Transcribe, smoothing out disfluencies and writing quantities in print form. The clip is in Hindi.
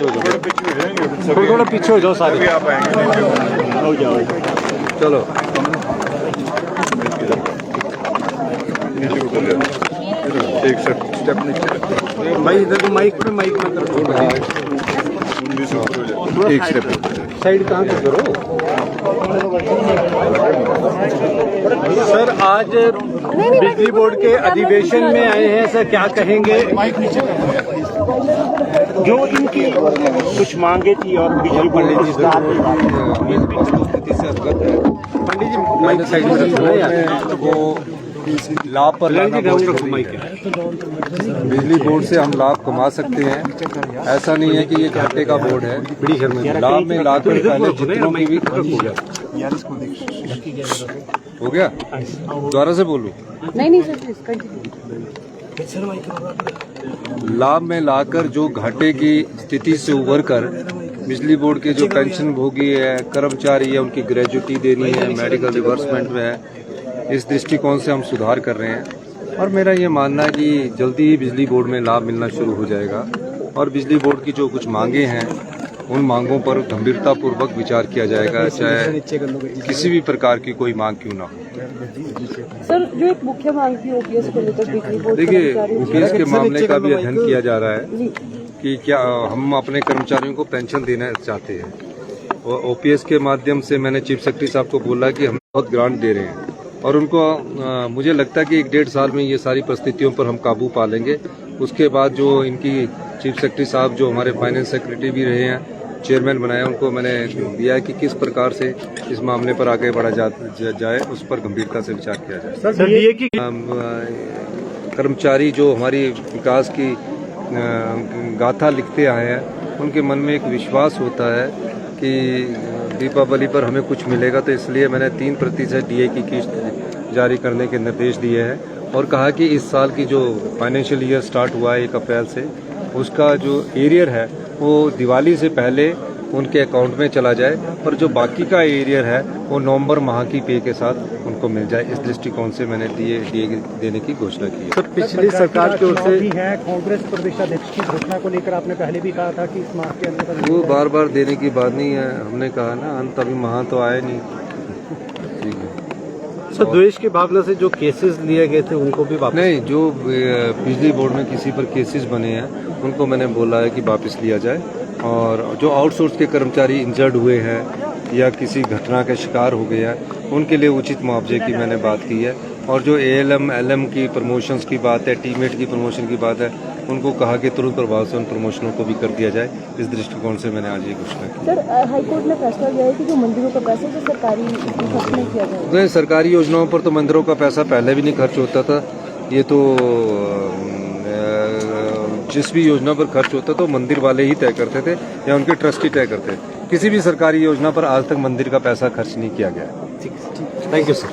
थोड़ा पीछे हो जाओ सारे। आप आएंगे हो जाओ चलो नीचे को ले एक स्टेप नीचे भाई इधर को माइक पे माइक मत रखो। एक स्टेप साइड कहाँ से करो सर। आज बिजली बोर्ड के अधिवेशन में आए हैं सर, क्या कहेंगे? जो इनकी कुछ मांगे थी और बिजली बोर्ड स्थिति से अवगत है। पंडित जी माइक साइड में रखो यार। वो लाभ पर लाना बिजली बोर्ड से हम लाभ कमा सकते हैं। ऐसा नहीं है कि ये घाटे का बोर्ड है। लाभ में लाकर पहले जितनों की भी हो गया। दोबारा से बोलूं? नहीं सर लाभ में लाकर जो घाटे की स्थिति से उभर कर बिजली बोर्ड के जो पेंशन भोगी है, कर्मचारी है, उनकी ग्रेजुटी देनी है, मेडिकल रिवर्समेंट में है, इस दृष्टिकोण से हम सुधार कर रहे हैं। और मेरा ये मानना है कि जल्दी ही बिजली बोर्ड में लाभ मिलना शुरू हो जाएगा। और बिजली बोर्ड की जो कुछ मांगे हैं उन मांगों पर गंभीरतापूर्वक विचार किया जाएगा, चाहे किसी भी प्रकार की कोई मांग क्यों ना हो। सर, जो एक मुख्य मांग थी ओपीएस को लेकर बिजली बोर्ड, देखिए ओपीएस के मामले का भी अध्ययन किया जा रहा है कि क्या हम अपने कर्मचारियों को पेंशन देना चाहते हैं। और ओपीएस के माध्यम से मैंने चीफ सेक्रेटरी साहब को बोला कि हम बहुत ग्रांट दे रहे हैं और उनको मुझे लगता है कि 1-1.5 साल में ये सारी परिस्थितियों पर हम काबू पा लेंगे। उसके बाद जो इनकी चीफ सेक्रेटरी साहब जो हमारे फाइनेंस सेक्रेटरी भी रहे हैं, चेयरमैन बनाया, उनको मैंने दिया है कि किस प्रकार से इस मामले पर आगे बढ़ा जाए, उस पर गंभीरता से विचार किया जाए। सर ये कि कर्मचारी जो हमारी विकास की गाथा लिखते आए हैं, उनके मन में एक विश्वास होता है कि दीपावली पर हमें कुछ मिलेगा, तो इसलिए मैंने 3% डीए की किस्त जारी करने के निर्देश दिए हैं और कहा कि इस साल की जो फाइनेंशियल ईयर स्टार्ट हुआ है 1 अप्रैल से, उसका जो एरियर है वो दिवाली से पहले उनके अकाउंट में चला जाए और जो बाकी का एरियर है वो नवंबर माह की पे के साथ उनको मिल जाए। इस दृष्टिकोण से मैंने डीए देने की घोषणा की है। सर पिछली सरकार की ओर से है कांग्रेस प्रदेशाध्यक्ष की घोषणा को लेकर आपने पहले भी कहा था कि इस माह के अंदर वो बार बार देने की बात नहीं है। हमने कहा ना, अंत अभी माह तो आया नहीं। ठीक है सर, द्वेष की भावना से जो केसेस लिए गए थे उनको भी वापस नहीं, जो बिजली बोर्ड में किसी पर केसेस बने हैं उनको मैंने बोला है कि वापस लिया जाए। और जो आउटसोर्स के कर्मचारी इंजर्ड हुए हैं या किसी घटना का शिकार हो गए हैं, उनके लिए उचित मुआवजे की मैंने बात की है। और जो एएलएम एलएम की प्रमोशंस की बात है, टीमेट की प्रमोशन की बात है, उनको कहा कि तुरंत प्रभाव से उन प्रमोशनों को भी कर दिया जाए। इस दृष्टिकोण से मैंने आज ये घोषणा की। सर, हाईकोर्ट ने फैसला लिया है कि जो मंदिरों का पैसा जो सरकारी खर्च नहीं किया जाए। सरकारी योजनाओं पर तो मंदिरों का पैसा पहले भी नहीं खर्च होता था। ये तो जिस भी योजना पर खर्च होता तो मंदिर वाले ही तय करते थे या उनके ट्रस्टी तय करते थे। किसी भी सरकारी योजना पर आज तक मंदिर का पैसा खर्च नहीं किया गया। ठीक है। Thank you sir.